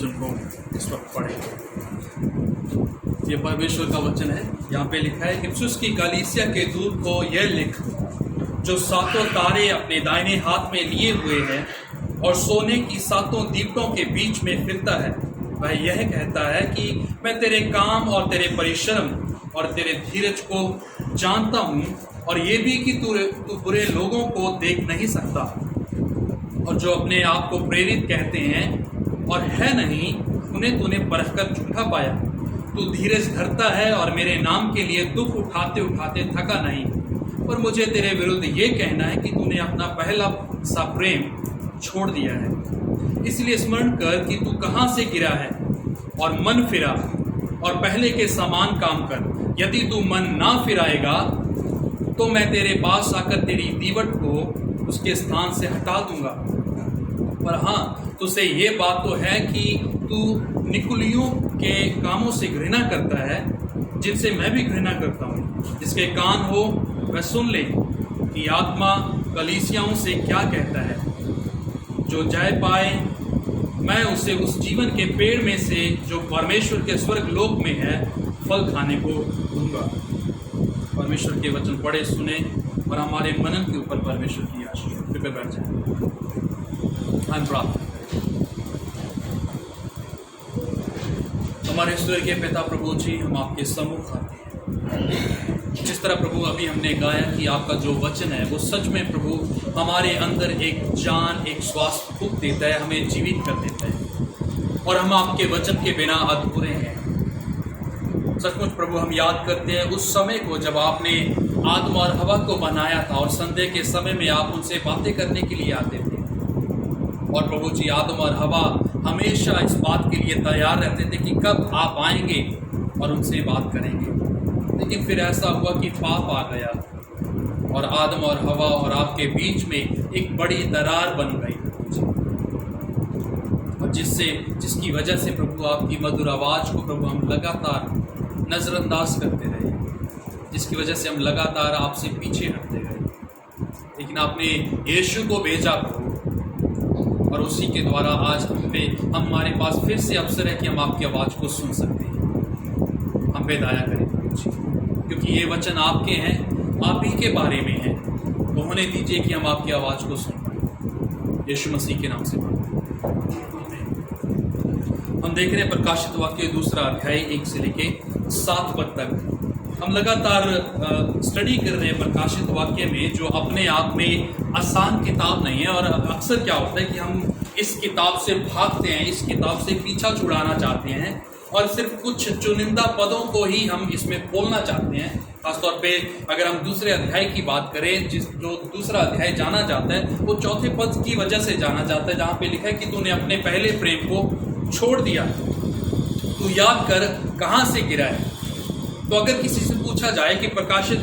वचन को इस वक्त पढ़ें। ये परमेश्वर का वचन है। यहाँ पे लिखा है, इफिसुस की कलीसिया के दूत को यह लिख, जो सातों तारे अपने दाहिने हाथ में लिए हुए हैं और सोने की सातों दीपकों के बीच में फिरता है, वह यह कहता है कि मैं तेरे काम और तेरे परिश्रम और तेरे धीरज को जानता हूँ, और ये भी कि तू बुरे लोगों को देख नहीं सकता, और जो अपने आप को प्रेरित कहते हैं और है नहीं, उन्हें तूने परखकर झूठा पाया। तू धीरज धरता है और मेरे नाम के लिए दुख उठाते उठाते थका नहीं। और मुझे तेरे विरुद्ध ये कहना है कि तूने अपना पहला सा प्रेम छोड़ दिया है। इसलिए स्मरण कर कि तू कहाँ से गिरा है और मन फिरा और पहले के समान काम कर। यदि तू मन ना फिराएगा तो मैं तेरे पास आकर तेरी दीवट को उसके स्थान से हटा दूंगा। पर हाँ, तुझसे ये बात तो है कि तू निकुलियों के कामों से घृणा करता है, जिनसे मैं भी घृणा करता हूँ। जिसके कान हो वह सुन ले कि आत्मा कलीसियाओं से क्या कहता है। जो जय पाए मैं उसे उस जीवन के पेड़ में से जो परमेश्वर के स्वर्ग लोक में है फल खाने को दूंगा। परमेश्वर के वचन पढ़े सुने और हमारे मनन के ऊपर परमेश्वर की आशीष फिक्र बैठ जाए। हम प्रार्थना करें। हमारे स्वर्गीय पिता प्रभु जी, हम आपके सम्मुख आते हैं। जिस तरह प्रभु अभी हमने गाया कि आपका जो वचन है वो सच में प्रभु हमारे अंदर एक जान, एक श्वास फूंक देता है, हमें जीवित कर देता है, और हम आपके वचन के बिना अधूरे हैं। सचमुच प्रभु हम याद करते हैं उस समय को जब आपने आदम और हवा को बनाया था, और संध्या के समय में आप उनसे बातें करने के लिए आते थे। और प्रभु जी, आदम और हवा हमेशा इस बात के लिए तैयार रहते थे कि कब आप आएंगे और उनसे बात करेंगे। लेकिन फिर ऐसा हुआ कि पाप आ गया और आदम और हवा और आपके बीच में एक बड़ी दरार बन गई, और जिसकी वजह से प्रभु आपकी मधुर आवाज़ को प्रभु हम लगातार नज़रअंदाज करते रहे, जिसकी वजह से हम लगातार आपसे पीछे हटते गए। लेकिन आपने यीशु को भेजा प्रभु, और उसी के द्वारा आज हमारे पास फिर से अवसर है कि हम आपकी आवाज़ को सुन सकते हैं। हम पे दया करें प्रभु जी, क्योंकि ये वचन आपके हैं, आप ही के बारे में हैं, तो होने दीजिए कि हम आपकी आवाज़ को सुन पाएं। यीशु मसीह के नाम से हम देख रहे हैं प्रकाशित वाक्य 2 अध्याय 1 से लेके 7 पद तक। हम लगातार स्टडी कर रहे हैं प्रकाशित वाक्य में, जो अपने आप में आसान किताब नहीं है। और अक्सर क्या होता है कि हम इस किताब से भागते हैं, इस किताब से पीछा छुड़ाना चाहते हैं, और सिर्फ कुछ चुनिंदा पदों को ही हम इसमें बोलना चाहते हैं। खासतौर पे अगर हम दूसरे अध्याय की बात करें, जो दूसरा अध्याय जाना जाता है वो चौथे पद की वजह से जाना जाता है, जहाँ पे लिखा है कि तूने अपने पहले प्रेम को छोड़ दिया, तू याद कर कहाँ से गिरा है। तो अगर किसी से पूछा जाए कि प्रकाशित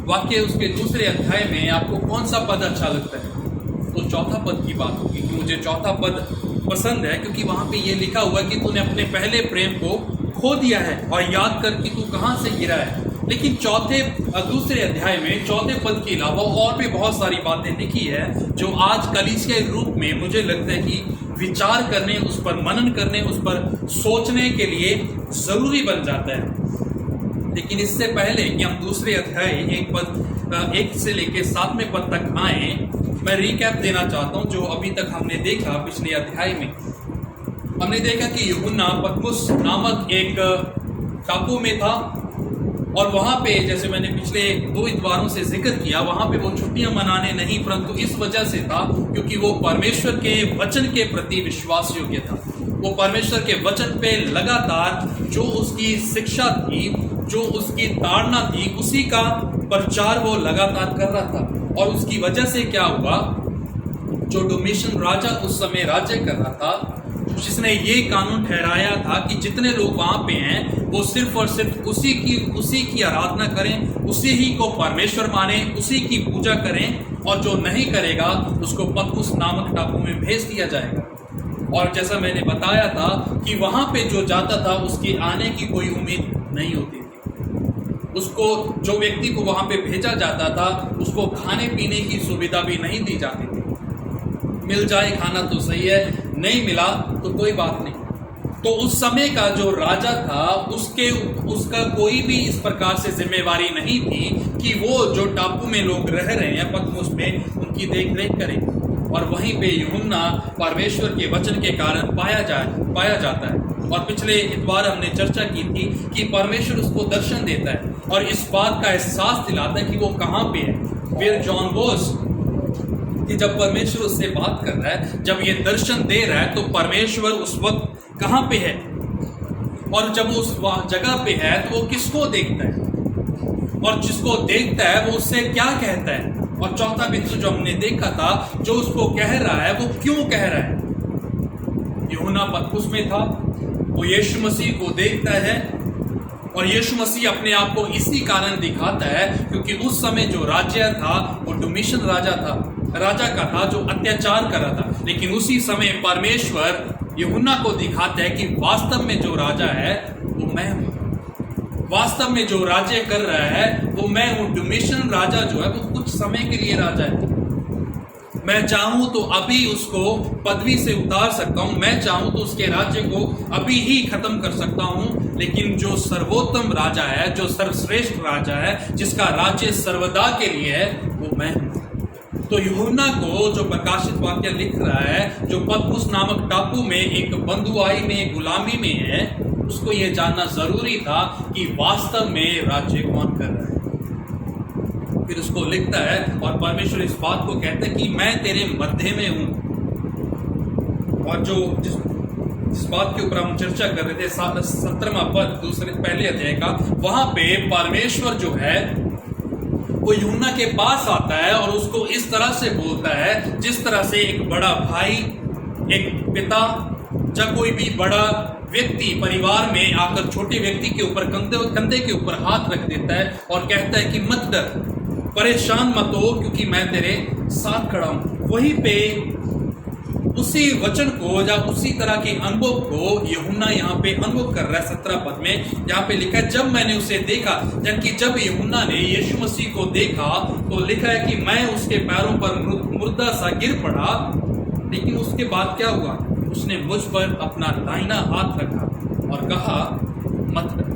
वाक्य उसके दूसरे अध्याय में आपको कौन सा पद अच्छा लगता है, तो चौथा पद की बात होगी कि मुझे चौथा पद पसंद है, क्योंकि वहाँ पे ये लिखा हुआ है कि तूने अपने पहले प्रेम को खो दिया है और याद कर कि तू कहाँ से गिरा है। लेकिन दूसरे अध्याय में चौथे पद के अलावा और भी बहुत सारी बातें लिखी है, जो आज कलीसिया के रूप में मुझे लगता है कि विचार करने, उस पर मनन करने, उस पर सोचने के लिए ज़रूरी बन जाता है। लेकिन इससे पहले कि हम दूसरे अध्याय 1 से लेकर 7वें पद तक आए, मैं रिकैप देना चाहता हूं जो अभी तक हमने देखा। पिछले अध्याय में हमने देखा कि यूहन्ना पतमुस नामक एक टापू में था, और वहां पे, जैसे मैंने पिछले 2 इतवारों से जिक्र किया, वहां पे वो छुट्टियां मनाने नहीं, परंतु इस वजह से था क्योंकि वो परमेश्वर के वचन के प्रति विश्वास योग्य था। वो परमेश्वर के वचन पे लगातार जो उसकी शिक्षा थी, जो उसकी ताड़ना थी, उसी का प्रचार वो लगातार कर रहा था। और उसकी वजह से क्या हुआ, जो डोमिशियन राजा उस समय राज्य कर रहा था, जिसने ये कानून ठहराया था कि जितने लोग वहां पे हैं वो सिर्फ और सिर्फ उसी की आराधना करें, उसी ही को परमेश्वर माने, उसी की पूजा करें, और जो नहीं करेगा उसको पतमुस नामक टापू में भेज दिया जाएगा। और जैसा मैंने बताया था कि वहां पे जो जाता था उसके आने की कोई उम्मीद नहीं होती थी। उसको, जो व्यक्ति को वहां पे भेजा जाता था, उसको खाने पीने की सुविधा भी नहीं दी जाती थी। मिल जाए खाना तो सही है, नहीं मिला तो कोई बात नहीं। तो उस समय का जो राजा था उसका कोई भी इस प्रकार से जिम्मेवारी नहीं थी कि वो जो टापू में लोग रह रहे हैं पतमुस में उनकी देख रेख करे। और वहीं पे यूहन्ना परमेश्वर के वचन के कारण पाया जाता है। और पिछले इतवार हमने चर्चा की थी कि परमेश्वर उसको दर्शन देता है और इस बात का एहसास दिलाता है कि वो कहाँ पे है। फिर जॉन बोस कि जब परमेश्वर उससे बात कर रहा है, जब ये दर्शन दे रहा है, तो परमेश्वर उस वक्त कहाँ पे है और जब उस जगह पे है तो वो किसको देखता है और जिसको देखता है वो उससे क्या कहता है। और चौथा बिंदु जो हमने देखा था, जो उसको कह रहा है वो क्यों कह रहा है। यूहन्ना पतमुस में था, वो यीशु मसीह को देखता है और यीशु मसीह अपने आप को इसी कारण दिखाता है क्योंकि उस समय जो राज्य था वो डोमिशन राजा का था जो अत्याचार कर रहा था। लेकिन उसी समय परमेश्वर यूहन्ना को दिखाता है कि वास्तव में जो राजा है वो मैं हूं, वास्तव में जो राज्य कर रहा है वो मैं हूं। डोमिशन राजा जो है वो कुछ समय के लिए राजा है। मैं चाहूं तो अभी उसको पदवी से उतार सकता हूं, मैं चाहूं तो उसके राज्य को अभी ही खत्म कर सकता हूं। लेकिन जो सर्वोत्तम राजा है, जो सर्वश्रेष्ठ राजा है, जिसका राज्य सर्वदा के लिए है, वो मैं हूं। तो यूहन्ना को जो प्रकाशित वाक्य लिख रहा है, जो पतमुस नामक टापू में एक बंधुआई में, गुलामी में है, उसको यह जानना जरूरी था कि वास्तव में राज्य कौन कर रहा है। फिर उसको लिखता है और परमेश्वर इस बात को कहता है कि मैं तेरे मध्य में हूं। और जो जिस बात के ऊपर हम चर्चा कर रहे थे, 17वां पद पहले अध्याय का, वहां पे परमेश्वर जो है वो यूहन्ना के पास आता है और उसको इस तरह से बोलता है जिस तरह से एक बड़ा भाई, एक पिता या कोई भी बड़ा व्यक्ति परिवार में आकर छोटे व्यक्ति के ऊपर कंधे के ऊपर हाथ रख देता है और कहता है कि मत डर, परेशान मत हो, क्योंकि मैं तेरे साथ खड़ा हूं। वहीं पे उसी वचन को या उसी तरह के अनुभव को यूहन्ना यहाँ पे अनुभव कर रहा है। 17 पद में यहाँ पे लिखा है, जब मैंने उसे देखा, जबकि जब यूहन्ना ने यीशु मसीह को देखा तो लिखा है कि मैं उसके पैरों पर मुर्दा सा गिर पड़ा। लेकिन उसके बाद क्या हुआ, उसने मुझ पर अपना दाहिना हाथ रखा और कहा मत डर।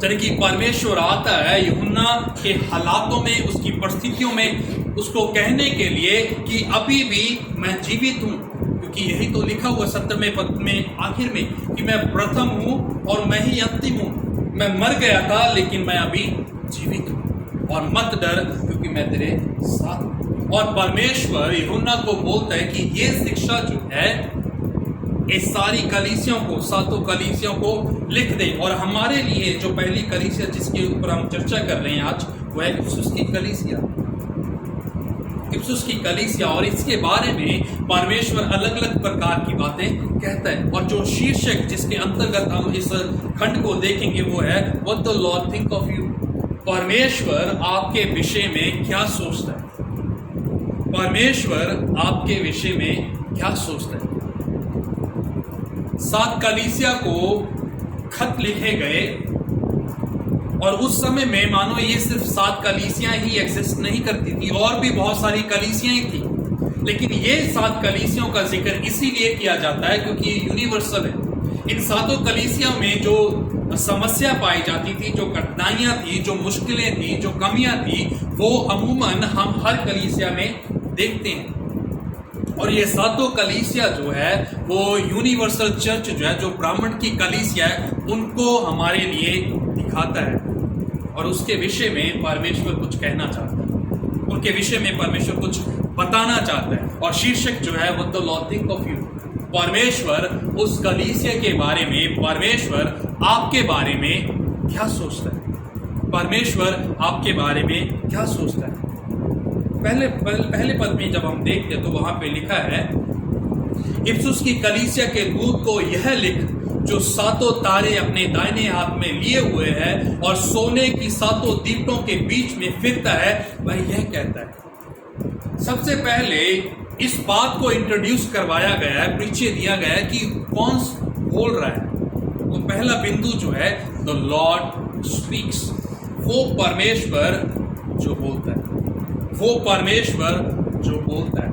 जबकि परमेश्वर आता है यूहन्ना के हालातों में, उसकी परिस्थितियों में, उसको कहने के लिए कि अभी भी मैं जीवित हूं। क्योंकि यही तो लिखा हुआ 17वें पद में आखिर में कि मैं प्रथम हूं और मैं ही अंतिम हूं। मैं मर गया था लेकिन मैं अभी जीवित हूं। और मत डर क्योंकि मैं तेरे साथ हूं। और परमेश्वर यूहन्ना को बोलता है कि ये शिक्षा जो है इस सारी कलीसियों को, 7 कलीसियों को लिख दे। और हमारे लिए जो पहली कलीसिया जिसके ऊपर हम चर्चा कर रहे हैं आज, वो है इफिसुस की कलीसिया। इफिसुस की कलीसिया, और इसके बारे में परमेश्वर अलग अलग प्रकार की बातें कहता है। और जो शीर्षक जिसके अंतर्गत हम इस खंड को देखेंगे वो है what the Lord think of you. परमेश्वर आपके विषय में क्या सोचता है, परमेश्वर आपके विषय में क्या सोचता है। 7 कलीसिया को खत लिखे गए और उस समय में मानो ये सिर्फ 7 कलीसियां ही एग्जिस्ट नहीं करती थी, और भी बहुत सारी कलीसियां थी। लेकिन ये 7 कलीसियों का जिक्र इसीलिए किया जाता है क्योंकि ये यूनिवर्सल है। इन 7 कलीसियों में जो समस्या पाई जाती थी, जो कठिनाइयां थी, जो मुश्किलें थी, जो कमियां थी, वो अमूमन हम हर कलीसिया में देखते हैं। और ये 7 कलीसिया जो है वो यूनिवर्सल चर्च जो है, जो ब्राह्मण की कलीसिया है, उनको हमारे लिए दिखाता है और उसके विषय में परमेश्वर कुछ कहना चाहता है, उनके विषय में परमेश्वर कुछ बताना चाहता है। और शीर्षक जो है what the Lord think of you. परमेश्वर उस कलीसिया के बारे में, परमेश्वर आपके बारे में क्या सोचता है, परमेश्वर आपके बारे में क्या सोचता है। पहले पद में जब हम देखते हैं तो वहां पे लिखा है, इफिसुस की कलीसिया के दूत को यह लिख जो 7 तारे अपने दाहिने हाथ में लिए हुए है और सोने की 7 दीपटों के बीच में फिरता है, वह यह कहता है। सबसे पहले इस बात को इंट्रोड्यूस करवाया गया है, परिचय दिया गया है कि कौन बोल रहा है। तो पहला बिंदु जो है द लॉर्ड स्पीक्स, वो परमेश्वर जो बोलता है, वो परमेश्वर जो बोलता है।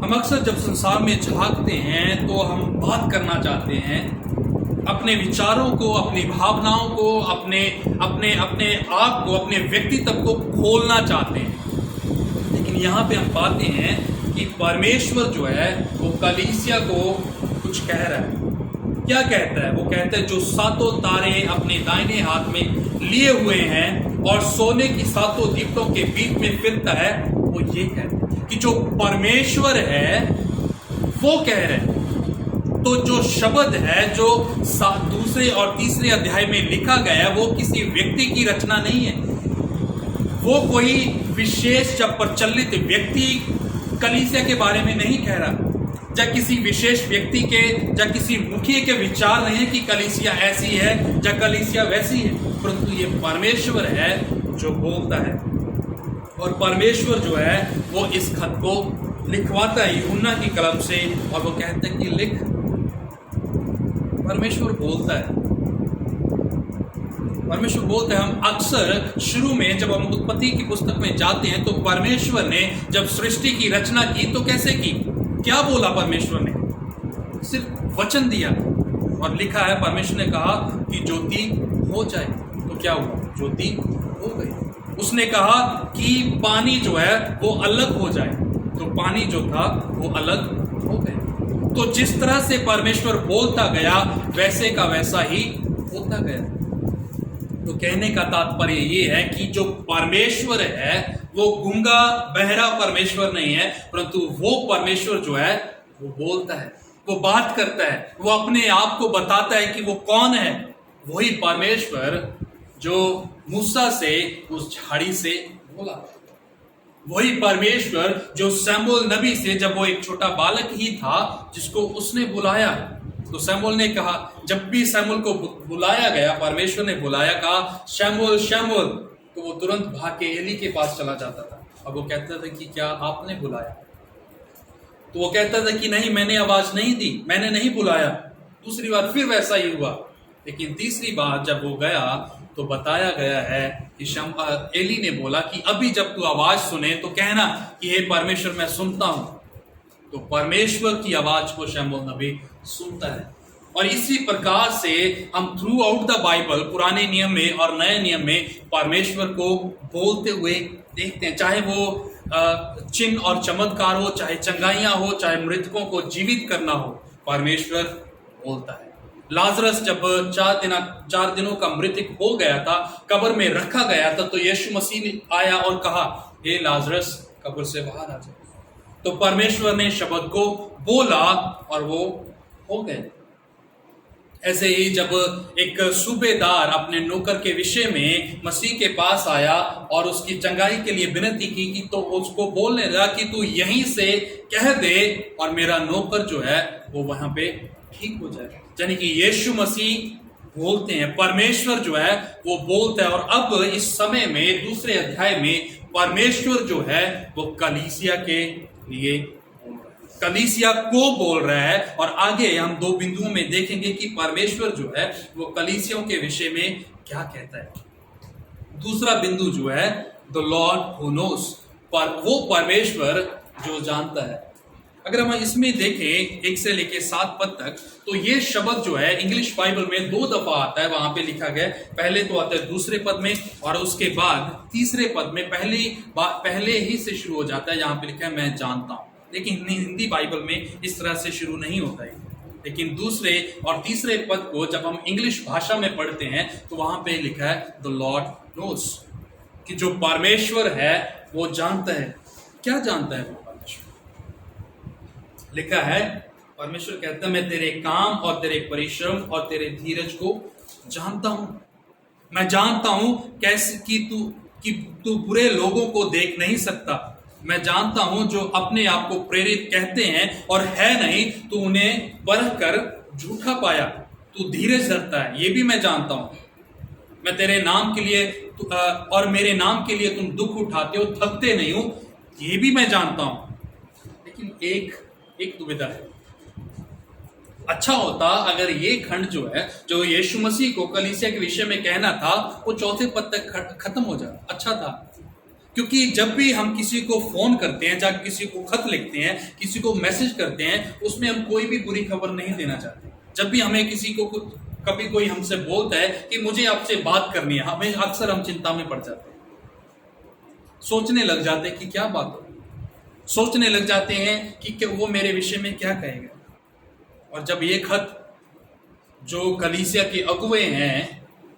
हम अक्सर जब संसार में झांकते हैं तो हम बात करना चाहते हैं, अपने विचारों को, अपनी भावनाओं को, अपने अपने अपने आप को, अपने व्यक्तित्व को खोलना चाहते हैं। लेकिन यहाँ पे हम पाते हैं कि परमेश्वर जो है वो कलीसिया को कुछ कह रहा है। क्या कहता है? वो कहता है जो सातों तारे अपने दाहिने हाथ में लिए हुए हैं और सोने की सातों दीपकों के बीच में फिरता है, वो ये कहता है कि जो परमेश्वर है वो कह रहे हैं। तो जो शब्द है जो दूसरे और तीसरे अध्याय में लिखा गया है, वो किसी व्यक्ति की रचना नहीं है। वो कोई विशेष या प्रचलित व्यक्ति कलीसिया के बारे में नहीं कह रहा, या किसी विशेष व्यक्ति के या किसी मुखिया के विचार नहीं है कि कलीसिया ऐसी है या कलीसिया वैसी है, परंतु ये परमेश्वर है जो बोलता है। और परमेश्वर जो है वो इस खत को लिखवाता है यूहन्ना की कलम से, और वो कहता है कि लिख। परमेश्वर बोलता है, परमेश्वर बोलते हैं। हम अक्सर शुरू में जब हम उत्पत्ति की पुस्तक में जाते हैं तो परमेश्वर ने जब सृष्टि की रचना की तो कैसे की? क्या बोला परमेश्वर ने? सिर्फ वचन दिया और लिखा है परमेश्वर ने कहा कि ज्योति हो जाए, तो क्या हुआ? ज्योति हो गई। उसने कहा कि पानी जो है वो अलग हो जाए, तो पानी जो था वो अलग हो गए। तो जिस तरह से परमेश्वर बोलता गया वैसे का वैसा ही होता गया। तो कहने का तात्पर्य ये है कि जो परमेश्वर है वो गूंगा बहरा परमेश्वर नहीं है, परंतु वो परमेश्वर जो है वो बोलता है, वो बात करता है, वो अपने आप को बताता है कि वो कौन है। वही परमेश्वर जो मूसा से उस झाड़ी से बोला, वही परमेश्वर जो शमूएल नबी से, जब वो एक छोटा बालक ही था जिसको उसने बुलाया, तो शमूएल ने कहा, जब भी शमूएल को बुलाया गया, परमेश्वर ने बुलाया, कहा शमूएल शमूएल, तो वो तुरंत भाग के एली के पास चला जाता था। अब वो कहता था कि क्या आपने बुलाया? तो वो कहता था कि नहीं, मैंने आवाज नहीं दी, मैंने नहीं बुलाया। दूसरी बार फिर वैसा ही हुआ, लेकिन तीसरी बार जब वो गया तो बताया गया है कि एली ने बोला कि अभी जब तू आवाज सुने तो कहना कि हे परमेश्वर मैं सुनता हूं। तो परमेश्वर की आवाज को शमूएल नबी सुनता है। और इसी प्रकार से हम थ्रू आउट द बाइबल, पुराने नियम में और नए नियम में परमेश्वर को बोलते हुए देखते हैं। चाहे वो चिन्ह और चमत्कार हो, चाहे चंगाइयां हो, चाहे मृतकों को जीवित करना हो, परमेश्वर बोलता है। लाजरस जब 4 दिनों का मृतक हो गया था, कब्र में रखा गया था, तो यीशु मसीह ने आया और कहा, हे लाजरस कब्र से बाहर आ जाए। तो परमेश्वर ने शब्द को बोला और वो हो गए। ऐसे ही जब एक सूबेदार अपने नौकर के विषय में मसीह के पास आया और उसकी चंगाई के लिए विनती की कि तो उसको बोलने लगा कि तू यहीं से कह दे और मेरा नौकर जो है वो वहां पे ठीक हो जाए। यानी कि यीशु मसीह बोलते हैं, परमेश्वर जो है वो बोलता है। और अब इस समय में दूसरे अध्याय में परमेश्वर जो है वो कलीसिया के लिए, कलीसिया को बोल रहा है। और आगे हम 2 बिंदुओं में देखेंगे कि परमेश्वर जो है वो कलीसियों के विषय में क्या कहता है। दूसरा बिंदु जो है द लॉर्ड हू नोस, पर वो परमेश्वर जो जानता है। अगर हम इसमें देखें 1 से लेके 7 पद तक, तो ये शब्द जो है इंग्लिश बाइबल में 2 दफा आता है। वहां पे लिखा गया, पहले तो आता है दूसरे पद में और उसके बाद तीसरे पद में पहले ही से शुरू हो जाता है। यहाँ पे लिखा है मैं जानता हूं, लेकिन हिंदी बाइबल में इस तरह से शुरू नहीं होता है। लेकिन दूसरे और तीसरे पद को जब हम इंग्लिश भाषा में पढ़ते हैं तो वहां पे लिखा है द लॉर्ड नोस, कि जो परमेश्वर है वो जानता है। क्या जानता है वो परमेश्वर? लिखा है, परमेश्वर कहता है मैं तेरे काम और तेरे परिश्रम और तेरे धीरज को जानता हूं। मैं जानता हूं कैसे कि तू बुरे लोगों को देख नहीं सकता। मैं जानता हूं जो अपने आप को प्रेरित कहते हैं और है नहीं, तो उन्हें परख कर झूठा पाया। तू धीरज रखता है, ये भी मैं जानता हूं। मैं तेरे नाम के लिए और मेरे नाम के लिए तुम दुख उठाते हो, थकते नहीं हो, ये भी मैं जानता हूं। लेकिन एक दुविधा है। अच्छा होता अगर ये खंड जो है, जो यीशु मसीह को कलीसिया के विषय में कहना था, वो 4 पद तक खत्म हो जाए, अच्छा था। क्योंकि जब भी हम किसी को फोन करते हैं, या किसी को खत लिखते हैं, किसी को मैसेज करते हैं, उसमें हम कोई भी बुरी खबर नहीं देना चाहते। जब भी हमें किसी को कभी कोई हमसे बोलता है कि मुझे आपसे बात करनी है, हमें अक्सर हम चिंता में पड़ जाते हैं, सोचने लग जाते हैं कि क्या बात हो, सोचने लग जाते हैं कि वो मेरे विषय में क्या कहेगा। और जब ये खत जो कलीसिया के अगुवे हैं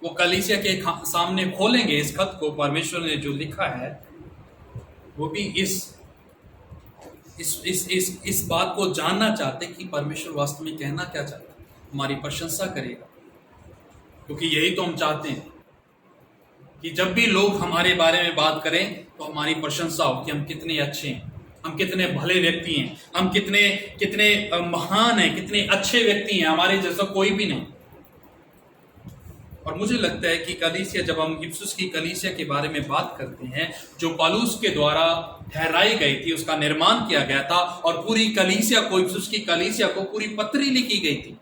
वो कलीसिया के सामने खोलेंगे इस खत को, परमेश्वर ने जो लिखा है, वो भी इस बात को जानना चाहते कि परमेश्वर वास्तव में कहना क्या चाहता है, हमारी प्रशंसा करेगा। क्योंकि यही तो हम चाहते हैं कि जब भी लोग हमारे बारे में बात करें तो हमारी प्रशंसा हो कि हम कितने अच्छे हैं, हम कितने भले व्यक्ति हैं, हम कितने कितने महान हैं, कितने अच्छे व्यक्ति हैं, हमारे जैसा कोई भी नहीं। और मुझे लगता है कि कलीसिया, जब हम इफिसुस की कलीसिया के बारे में बात करते हैं जो पौलुस के द्वारा ठहराई गई थी, उसका निर्माण किया गया था, और पूरी कलीसिया को, इफिसुस की कलीसिया को पूरी पत्री लिखी गई थी।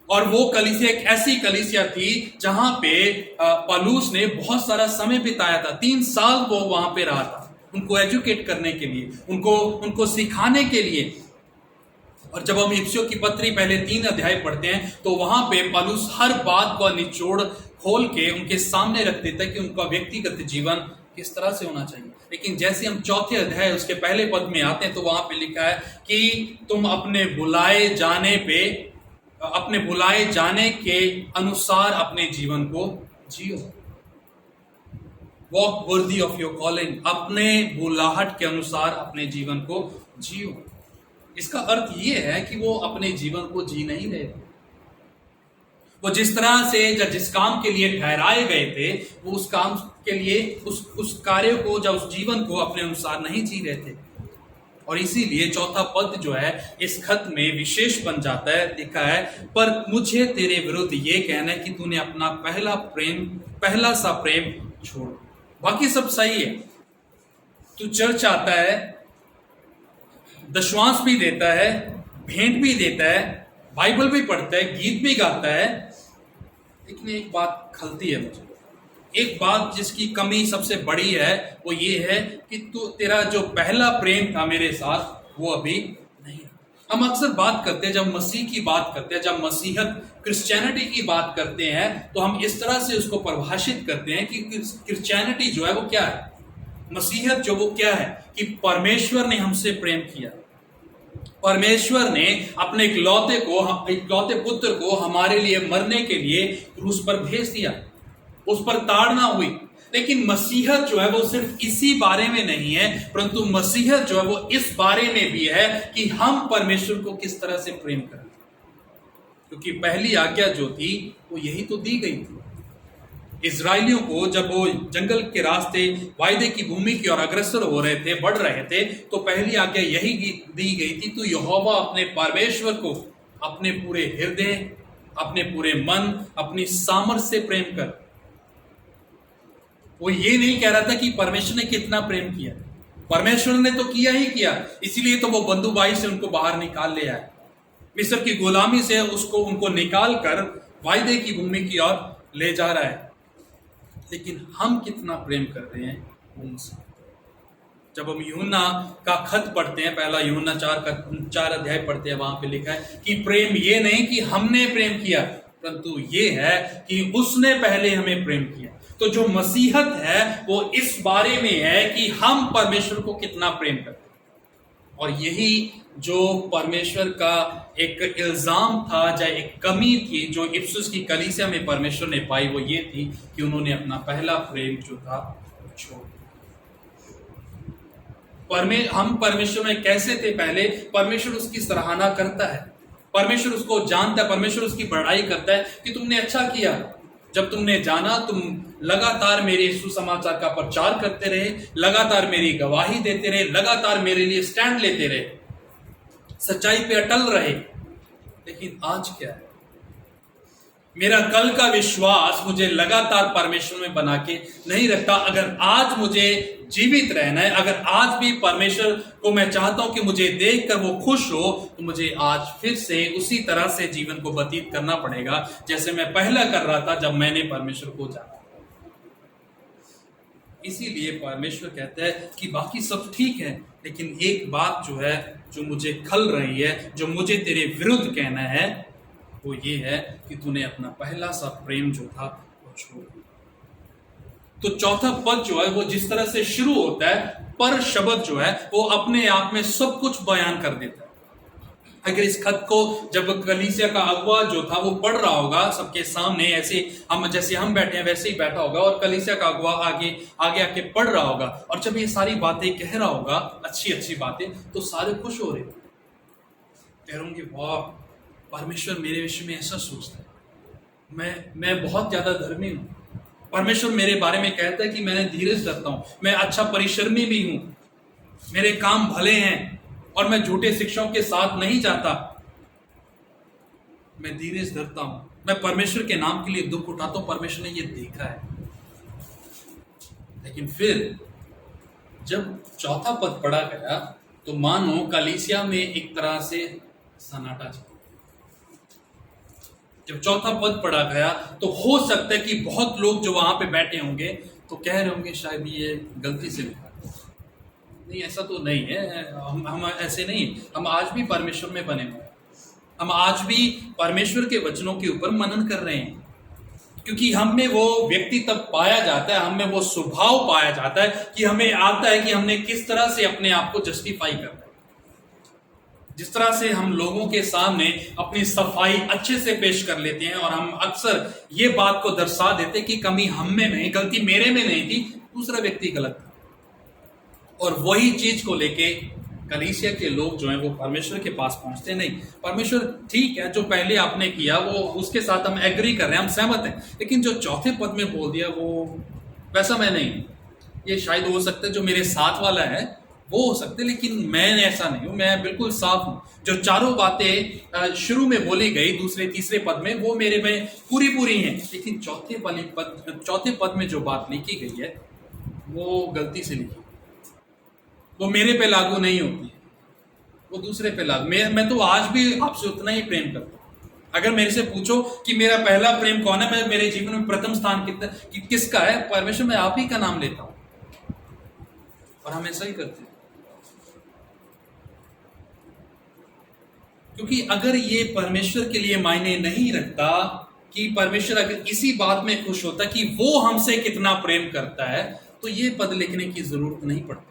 और वो कलीसिया एक ऐसी कलीसिया थी जहां पे पौलुस ने बहुत सारा समय बिताया था। 3 साल वो वहां पे रहा था, उनको एजुकेट करने के लिए, उनको सिखाने के लिए। और जब हम इफिसियों की पत्री पहले 3 अध्याय पढ़ते हैं तो वहां पे पौलुस हर बात को निचोड़ खोल के उनके सामने रख देता है कि उनका व्यक्तिगत जीवन किस तरह से होना चाहिए। लेकिन जैसे हम 4थे अध्याय उसके पहले पद में आते हैं तो वहां पे लिखा है कि तुम अपने बुलाए जाने के अनुसार अपने जीवन को जियो। Walk worthy of your calling, अपने बुलाहट के अनुसार अपने जीवन को जियो। इसका अर्थ यह है कि वो अपने जीवन को जी नहीं रहे। वो जिस तरह से जिस काम के लिए ठहराए गए थे, वो उस काम के लिए उस कार्य को या उस जीवन को अपने अनुसार नहीं जी रहे थे। और इसीलिए 4था पद जो है इस खत में विशेष बन जाता है। लिखा है, पर मुझे तेरे विरुद्ध ये कहना है कि तूने अपना पहला सा प्रेम छोड़। बाकी सब सही है, तू चर्च आता है, दशवांश भी देता है, भेंट भी देता है, बाइबल भी पढ़ता है, गीत भी गाता है, लेकिन एक बात खलती है मुझे। एक बात जिसकी कमी सबसे बड़ी है वो ये है कि तेरा जो पहला प्रेम था मेरे साथ वो अभी नहीं है। हम अक्सर बात करते हैं, जब मसीह की बात करते हैं, जब मसीहत क्रिश्चियनिटी की बात करते हैं, तो हम इस तरह से उसको परिभाषित करते हैं कि क्रिश्चियनिटी जो है वो क्या है, मसीहत जो वो क्या है, कि परमेश्वर ने हमसे प्रेम किया। परमेश्वर ने अपने इकलौते पुत्र को हमारे लिए मरने के लिए क्रूस पर भेज दिया, उस पर ताड़ना हुई। लेकिन मसीहत जो है वो सिर्फ इसी बारे में नहीं है, परंतु मसीहत जो है वो इस बारे में भी है कि हम परमेश्वर को किस तरह से प्रेम करें। क्योंकि पहली आज्ञा जो थी वो यही तो दी गई थी इजराइलियों को। जब वो जंगल के रास्ते वायदे की भूमि की ओर अग्रसर हो रहे थे, बढ़ रहे थे, तो पहली आज्ञा यही दी गई थी, तू यहोवा अपने परमेश्वर को अपने पूरे हृदय, अपने पूरे मन, अपनी सामर्थ्य से प्रेम कर। वो ये नहीं कह रहा था कि परमेश्वर ने कितना प्रेम किया, परमेश्वर ने तो किया ही किया, इसीलिए तो वो बंदूकबाजी से उनको बाहर निकाल ले आया, मिस्र की गुलामी से उनको निकाल कर वायदे की भूमि की ओर ले जा रहा है। लेकिन हम कितना प्रेम कर रहे हैं उनसे। जब हम यूहन्ना का खत पढ़ते हैं, पहला यूहन्ना 4 अध्याय पढ़ते हैं, वहां पे लिखा है कि प्रेम ये नहीं कि हमने प्रेम किया, परंतु ये है कि उसने पहले हमें प्रेम किया। तो जो मसीहत है वो इस बारे में है कि हम परमेश्वर को कितना प्रेम करते हैं। और यही जो परमेश्वर का एक इल्जाम था, या एक कमी थी जो इफिसुस की कलीसिया में परमेश्वर ने पाई, वो ये थी कि उन्होंने अपना पहला प्रेम जो था छोड़ दिया। हम परमेश्वर में कैसे थे पहले, परमेश्वर उसकी सराहना करता है, परमेश्वर उसको जानता है, परमेश्वर उसकी बड़ाई करता है कि तुमने अच्छा किया, जब तुमने जाना, तुम लगातार मेरे सुसमाचार का प्रचार करते रहे, लगातार मेरी गवाही देते रहे, लगातार मेरे लिए स्टैंड लेते रहे, सच्चाई पे अटल रहे। लेकिन आज क्या है, मेरा कल का विश्वास मुझे लगातार परमेश्वर में बना के नहीं रखता। अगर आज मुझे जीवित रहना है, अगर आज भी परमेश्वर को मैं चाहता हूं कि मुझे देखकर वो खुश हो, तो मुझे आज फिर से उसी तरह से जीवन को व्यतीत करना पड़ेगा जैसे मैं पहला कर रहा था जब मैंने परमेश्वर को जाना। इसीलिए परमेश्वर कहता है कि बाकी सब ठीक है, लेकिन एक बात जो है, जो मुझे खल रही है, जो मुझे तेरे विरुद्ध कहना है, वो ये है कि तूने अपना पहला सा प्रेम जो था वो छोड़ दिया। तो चौथा पद जो है वो जिस तरह से शुरू होता है, पर शब्द जो है वो अपने आप में सब कुछ बयान कर देता है। अगर इस खत को जब कलीसिया का अगुवा जो था वो पढ़ रहा होगा सबके सामने, ऐसे हम जैसे हम बैठे हैं वैसे ही बैठा होगा, और कलीसिया का अगुवा आगे आगे आके पढ़ रहा होगा, और जब ये सारी बातें कह रहा होगा, अच्छी अच्छी बातें, तो सारे खुश हो रहे कह रहे होंगे, वाह परमेश्वर मेरे विषय में ऐसा सोचता है, मैं बहुत ज्यादा धर्मी हूं, परमेश्वर मेरे बारे में कहता है कि मैं धीरज रखता हूं, मैं अच्छा परिश्रमी भी हूं, मेरे काम भले हैं, और मैं झूठे शिक्षाओं के साथ नहीं जाता, मैं धीरज धरता हूं, मैं परमेश्वर के नाम के लिए दुख उठाता हूं, परमेश्वर ने ये देखा है। लेकिन फिर जब चौथा पद पढ़ा गया तो मानो कलीसिया में एक तरह से सन्नाटा छा। जब चौथा पद पढ़ा गया तो हो सकता है कि बहुत लोग जो वहां पे बैठे होंगे तो कह रहे होंगे शायद ये गलती से लिखा, नहीं ऐसा तो नहीं है, हम ऐसे नहीं, हम आज भी परमेश्वर में बने हुए हैं, हम आज भी परमेश्वर के वचनों के ऊपर मनन कर रहे हैं, क्योंकि हम में वो व्यक्ति तब पाया जाता है, हम में वो स्वभाव पाया जाता है कि हमें आता है कि हमने किस तरह से अपने आप को जस्टिफाई करना है, जिस तरह से हम लोगों के सामने अपनी सफाई अच्छे से पेश कर लेते हैं, और हम अक्सर ये बात को दर्शा देते कि कमी हम में नहीं, गलती मेरे में नहीं थी, दूसरा व्यक्ति गलत था। और वही चीज को लेके कलीसिया के लोग जो हैं वो परमेश्वर के पास पहुंचते नहीं। परमेश्वर ठीक है, जो पहले आपने किया वो उसके साथ हम एग्री कर रहे हैं, हम सहमत हैं, लेकिन जो चौथे पद में बोल दिया वो वैसा मैं नहीं, ये शायद हो सकता है जो मेरे साथ वाला है वो हो सकते, लेकिन मैं ऐसा नहीं हूं, मैं बिल्कुल साफ हूं। जो चारों बातें शुरू में बोली गई दूसरे तीसरे पद में वो मेरे में पूरी पूरी हैं, लेकिन चौथे पद में जो बात लिखी गई है वो गलती से लिखी, वो मेरे पे लागू नहीं होती है, वो दूसरे पे लागू। मैं तो आज भी आपसे उतना ही प्रेम करता हूं। अगर मेरे से पूछो कि मेरा पहला प्रेम कौन है, मैं मेरे जीवन में प्रथम स्थान किसका है, परमेश्वर, मैं आप ही का नाम लेता हूं, और हम ऐसा ही करते हैं। क्योंकि अगर ये परमेश्वर के लिए मायने नहीं रखता कि परमेश्वर अगर इसी बात में खुश होता कि वो हमसे कितना प्रेम करता है, तो ये पद लिखने की जरूरत नहीं पड़ती।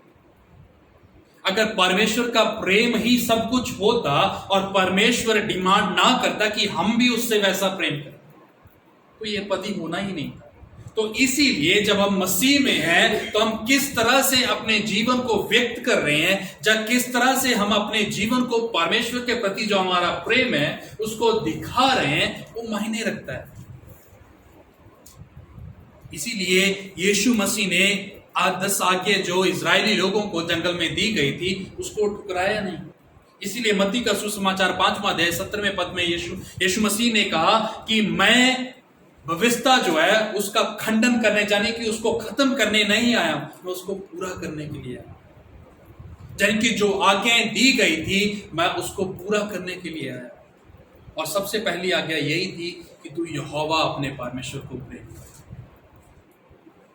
अगर परमेश्वर का प्रेम ही सब कुछ होता और परमेश्वर डिमांड ना करता कि हम भी उससे वैसा प्रेम करें, तो ये पद ही होना ही नहीं था। तो इसीलिए जब हम मसीह में हैं तो हम किस तरह से अपने जीवन को व्यक्त कर रहे हैं, जब किस तरह से हम अपने जीवन को परमेश्वर के प्रति जो हमारा प्रेम है उसको दिखा रहे हैं, वो मायने रखता है। इसीलिए यीशु मसीह ने 10 आज्ञा जो इजरायली लोगों को जंगल में दी गई थी उसको ठुकराया नहीं। इसीलिए मत्ती का सुसमाचार 5वां अध्याय 17वें पद में यीशु मसीह ने कहा कि मैं व्यवस्था जो है उसका खंडन करने, जाने कि उसको खत्म करने नहीं आया, मैं उसको पूरा करने के लिए आया। जिनकी जो आज्ञाएं दी गई थी मैं उसको पूरा करने के लिए आया। और सबसे पहली आज्ञा यही थी कि तू यहोवा अपने परमेश्वर को प्रेम कर।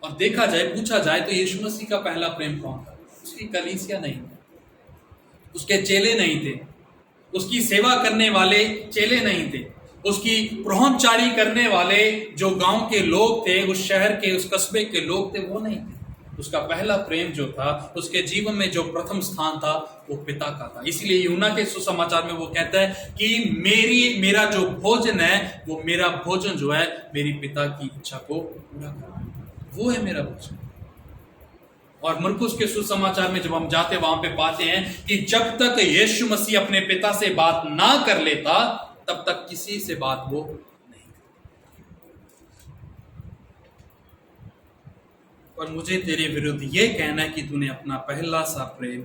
और देखा जाए, पूछा जाए तो यीशु मसीह का पहला प्रेम कौन था? उसकी कलीसिया नहीं थी, उसके चेले नहीं थे, उसकी सेवा करने वाले चेले नहीं थे, उसकी परोहनचारी करने वाले जो गांव के लोग थे, उस शहर के, उस कस्बे के लोग थे, वो नहीं थे। उसका पहला प्रेम जो था, उसके जीवन में जो प्रथम स्थान था वो पिता का था। इसलिए यूहन्ना के सुसमाचार में वो कहता है कि मेरा जो भोजन है वो मेरा भोजन जो है मेरी पिता की इच्छा को पूरा करना, वो है मेरा भोजन। और मरकुस के सुसमाचार में जब हम जाते वहां पे पाते हैं कि जब तक यीशु मसीह अपने पिता से बात ना कर लेता तब तक किसी से बात वो नहीं। और मुझे तेरे विरुद्ध ये कहना है कि तूने अपना पहला सा प्रेम।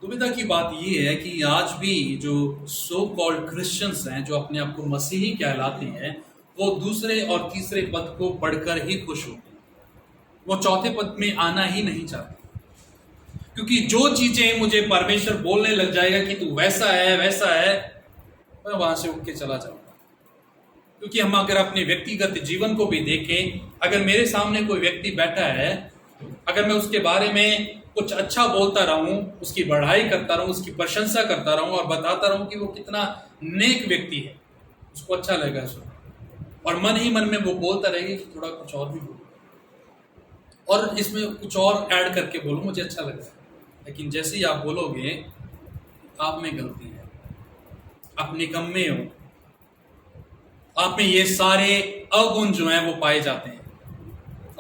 दुविधा की बात ये है कि आज भी जो सो कॉल्ड क्रिश्चियंस हैं, जो अपने आप को मसीही कहलाते हैं, वो दूसरे और तीसरे पद को पढ़कर ही खुश होते हैं। वो चौथे पद में आना ही नहीं चाहते, क्योंकि जो चीजें मुझे परमेश्वर बोलने लग जाएगा कि तू वैसा है वैसा है, मैं वहां से उठ के चला जाऊंगा। क्योंकि हम अगर अपने व्यक्तिगत जीवन को भी देखें, अगर मेरे सामने कोई व्यक्ति बैठा है, अगर मैं उसके बारे में कुछ अच्छा बोलता रहूं, उसकी बढ़ाई करता रहूं, उसकी प्रशंसा करता रहूं और बताता रहूं कि वो कितना नेक व्यक्ति है, उसको अच्छा लगेगा सुन, और मन ही मन में वो बोलता रहेगा कि थोड़ा कुछ और भी बोलो और इसमें कुछ और ऐड करके बोलो, मुझे अच्छा लगता है। लेकिन जैसे ही आप बोलोगे आप में गलती है, आप निकम्मे हो, आप में ये सारे अवगुण जो हैं वो पाए जाते हैं,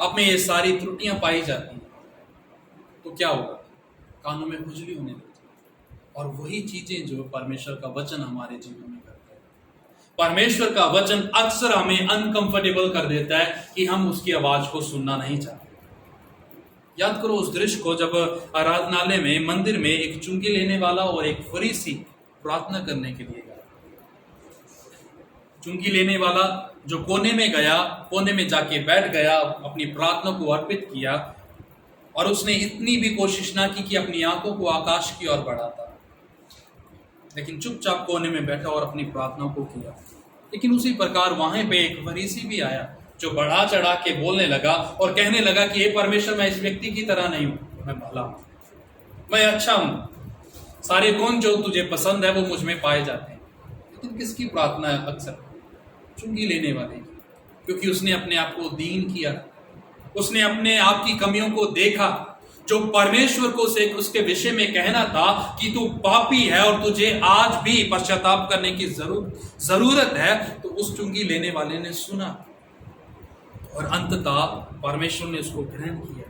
आप में ये सारी त्रुटियां पाई जाती हैं, तो क्या होगा? कानों में खुजली होने लगती है। और वही चीजें जो परमेश्वर का वचन हमारे जीवन में करता है, परमेश्वर का वचन अक्सर हमें अनकंफर्टेबल कर देता है कि हम उसकी आवाज को सुनना नहीं चाहते। याद करो उस दृश्य को, जब आराधनालय में, मंदिर में एक चुंगी लेने वाला और एक फरीसी प्रार्थना करने के लिए गया। चुंगी लेने वाला जो कोने में गया, कोने में जाके बैठ गया, अपनी प्रार्थना को अर्पित किया और उसने इतनी भी कोशिश ना की कि अपनी आंखों को आकाश की ओर बढ़ाता, लेकिन चुपचाप कोने में बैठा और अपनी प्रार्थना को किया। लेकिन उसी प्रकार वहां पे एक फरीसी भी आया जो बढ़ा चढ़ा के बोलने लगा और कहने लगा कि हे परमेश्वर, मैं इस व्यक्ति की तरह नहीं हूं, मैं भला हूं, मैं अच्छा हूं, सारे गुण जो तुझे पसंद है वो मुझ में पाए जाते हैं। लेकिन किसकी प्रार्थना है? अक्सर चुंगी लेने वाले की, क्योंकि उसने अपने आप को दीन किया, उसने अपने आप की कमियों को देखा। जो परमेश्वर को से उसके विषय में कहना था कि तू पापी है और तुझे आज भी पश्चाताप करने की जरूरत है, तो उस चुंगी लेने वाले ने सुना और अंततः परमेश्वर ने उसको ग्रहण किया।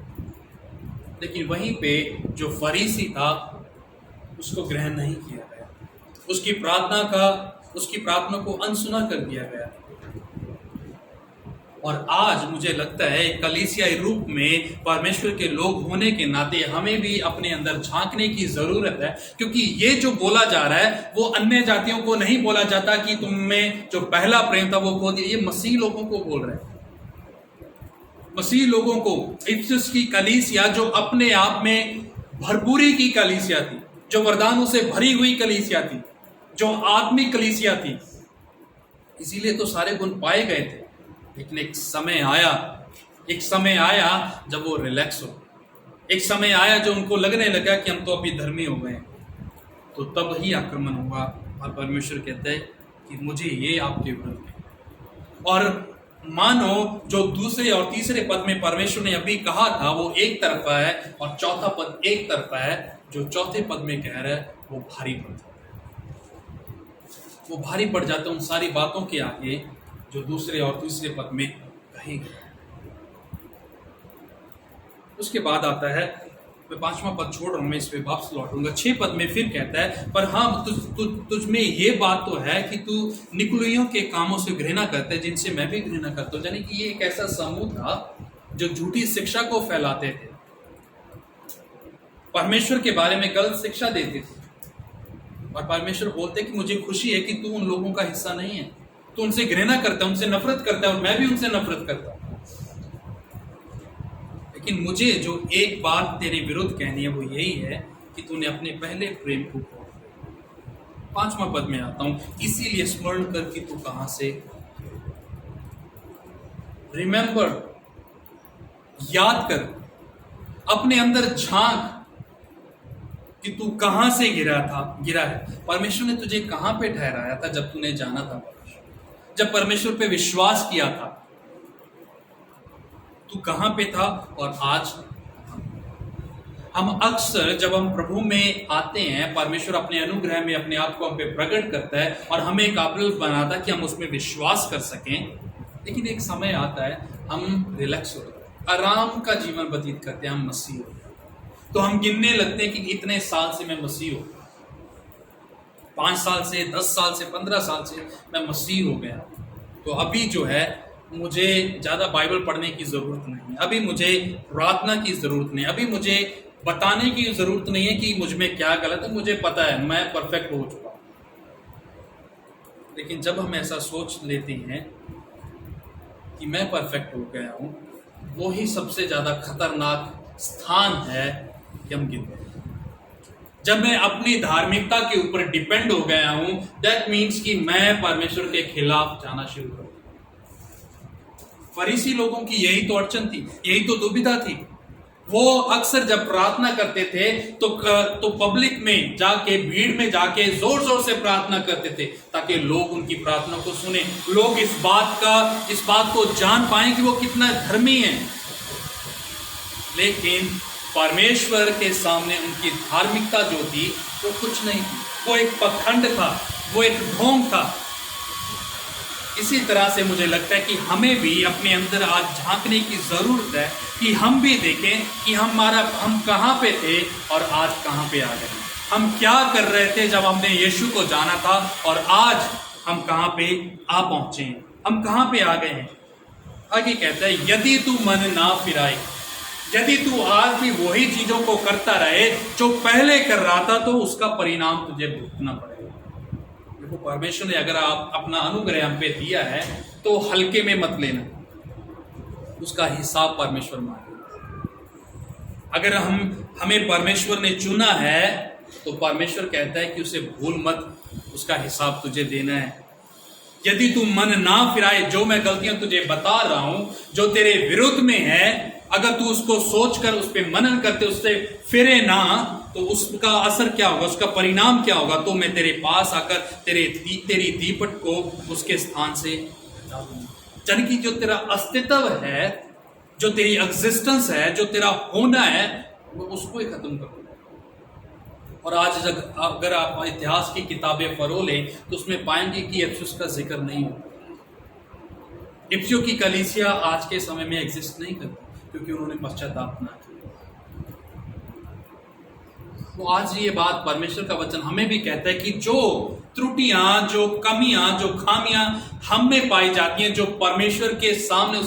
लेकिन वहीं पे जो फरीसी था उसको ग्रहण नहीं किया गया, उसकी प्रार्थना को अनसुना कर दिया गया। और आज मुझे लगता है कलीसियाई रूप में परमेश्वर के लोग होने के नाते हमें भी अपने अंदर झांकने की जरूरत है, क्योंकि ये जो बोला जा रहा है वो अन्य जातियों को नहीं बोला जाता कि तुम में जो पहला प्रेम था वो खो दिया। ये मसीह लोगों को बोल रहे हैं, मसीह लोगों को। इफिसुस की कलीसिया जो अपने आप में भरपूरी की कलीसिया थी, जो वरदानों से भरी हुई कलीसिया थी, जो आत्मिक कलीसिया थी, इसीलिए तो सारे गुण पाए गए थे। लेकिन एक समय आया जब वो रिलैक्स हो, एक समय आया जो उनको लगने लगा कि हम तो अभी धर्मी हो गए, तो तब ही आक्रमण हुआ। और परमेश्वर कहते हैं कि मुझे ये आपके विरुद्ध है। और मानो जो दूसरे और तीसरे पद में परमेश्वर ने अभी कहा था वो एक तरफा है और चौथा पद एक तरफा है, जो चौथे पद में कह रहा है वो भारी पड़ जाता है, वो भारी पड़ जाता है उन सारी बातों के आगे जो दूसरे और तीसरे पद में कही गई। उसके बाद आता है, मैं पांचवा पद छोड़ रहा हूं, मैं इस पे वापस लौटूंगा। 6 पद में फिर कहता है, पर हाँ तुझ में ये बात तो है कि तू निकुलियों के कामों से घृणा करता है, जिनसे मैं भी घृणा करता हूं। यानी कि ये एक ऐसा समूह था जो झूठी शिक्षा को फैलाते थे, परमेश्वर के बारे में गलत शिक्षा देते थे। और परमेश्वर बोलते कि मुझे खुशी है कि तू उन लोगों का हिस्सा नहीं है, तू उनसे घृणा करता है, उनसे नफरत करता है, और मैं भी उनसे नफरत करता हूं। लेकिन मुझे जो एक बात तेरे विरुद्ध कहनी है वो यही है कि तूने अपने पहले प्रेम को खो दिया। 5वां पद में आता हूं, इसीलिए स्मरण कर कि तू कहां से, रिमेंबर, याद कर, अपने अंदर झांक कि तू कहां से गिरा है। परमेश्वर ने तुझे कहां पे ठहराया था जब तूने जाना था परमेश्वर, जब परमेश्वर पे विश्वास किया था, तू कहां पे था और आज। हम अक्सर जब हम प्रभु में आते हैं, परमेश्वर अपने अनुग्रह में अपने आप को हम पे प्रकट करता है और हमें काबिल बनाता है कि हम उसमें विश्वास कर सकें। लेकिन एक समय आता है हम रिलैक्स हो जाते हैं, आराम का जीवन व्यतीत करते हैं, हम मसीह हो, तो हम गिनने लगते हैं कि इतने साल से मैं मसीह हूं, 5 साल से, 10 साल से, 15 साल से मैं मसीह हो गया। तो अभी जो है मुझे ज़्यादा बाइबल पढ़ने की ज़रूरत नहीं है, अभी मुझे प्रार्थना की ज़रूरत नहीं, अभी मुझे बताने की ज़रूरत नहीं है कि मुझ में क्या गलत है, मुझे पता है, मैं परफेक्ट हो चुका हूँ। लेकिन जब हम ऐसा सोच लेते हैं कि मैं परफेक्ट हो गया हूँ, वो ही सबसे ज़्यादा खतरनाक स्थान है कि हम गिर गए। जब मैं अपनी धार्मिकता के ऊपर डिपेंड हो गया हूँ, दैट मीन्स कि मैं परमेश्वर के खिलाफ जाना शुरू कर दूँ। फरीसी लोगों की यही तो अड़चन थी, यही तो दुविधा थी। वो अक्सर जब प्रार्थना करते थे तो पब्लिक में जाके, भीड़ में जाके जोर जोर से प्रार्थना करते थे ताकि लोग उनकी प्रार्थना को सुने, लोग इस बात को जान पाएं कि वो कितना धर्मी है। लेकिन परमेश्वर के सामने उनकी धार्मिकता जो थी वो कुछ नहीं थी, वो एक पखंड था, वो एक ढोंग था। इसी तरह से मुझे लगता है कि हमें भी अपने अंदर आज झांकने की जरूरत है कि हम भी देखें कि हम कहाँ पे थे और आज कहाँ पे आ गए। हम क्या कर रहे थे जब हमने यीशु को जाना था और आज हम कहाँ पे आ पहुंचे हैं, हम कहाँ पे आ गए हैं। आगे कहता है, यदि तू मन ना फिराए, यदि तू आज भी वही चीजों को करता रहे जो पहले कर रहा था, तो उसका परिणाम तुझे भुगतना पड़ेगा। देखो, परमेश्वर ने अगर आप अपना अनुग्रह हम पे दिया है तो हल्के में मत लेना, उसका हिसाब परमेश्वर मांगेगा। अगर हमें परमेश्वर ने चुना है तो परमेश्वर कहता है कि उसे भूल मत, उसका हिसाब तुझे देना है। यदि तू मन ना फिराए, जो मैं गलतियां तुझे बता रहा हूं जो तेरे विरुद्ध में है, अगर तू उसको सोचकर उस पर मनन करते उससे फिरे ना, तो उसका असर क्या होगा, उसका परिणाम क्या होगा। तो मैं तेरे पास आकर तेरी दीपट को उसके स्थान से हटा दूंगा। यानी कि जो तेरा अस्तित्व है, जो तेरी एग्जिस्टेंस है, जो तेरा होना है, वो उसको ही खत्म कर दूंगा। और आज अगर आप इतिहास की किताबें फरोलें तो उसमें पाएंगे कि इफिसुस का जिक्र नहीं होता। इफिसुस की कलीसिया आज के समय में एग्जिस्ट नहीं करती क्योंकि उन्होंने पश्चाताप ना किया। तो आज ये बात परमेश्वर का वचन हमें भी कहता है कि जो त्रुटियां, जो कमियां, जो खामियां हम में पाई जाती हैं, जो परमेश्वर के सामने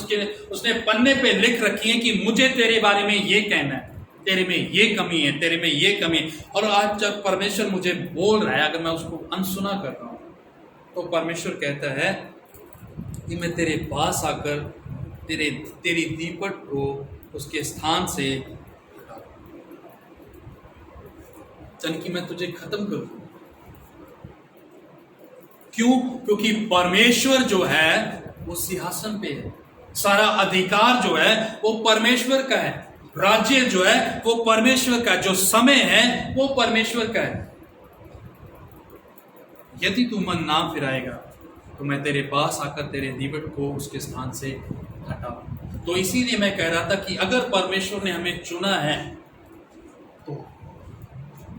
उसने पन्ने पे लिख रखी हैं कि मुझे तेरे बारे में ये कहना है, तेरे में ये कमी है, तेरे में ये कमी है, और आज जब परमेश्वर मुझे बोल रहा है, अगर मैं उसको अनसुना कर रहा हूं, तो परमेश्वर कहता है कि मैं तेरे पास आकर तेरी दीपट को उसके स्थान से हटा दूं, यानी कि मैं तुझे खत्म कर दूं। क्यों? क्योंकि परमेश्वर जो है वो सिंहासन पे है, सारा अधिकार जो है वो परमेश्वर का है, राज्य जो है वो परमेश्वर का, जो समय है वो परमेश्वर का है। यदि तू मन ना फिराएगा तो मैं तेरे पास आकर तेरे दीपट को उसके स्थान से हटा। तो इसीलिए मैं कह रहा था कि अगर परमेश्वर ने हमें चुना है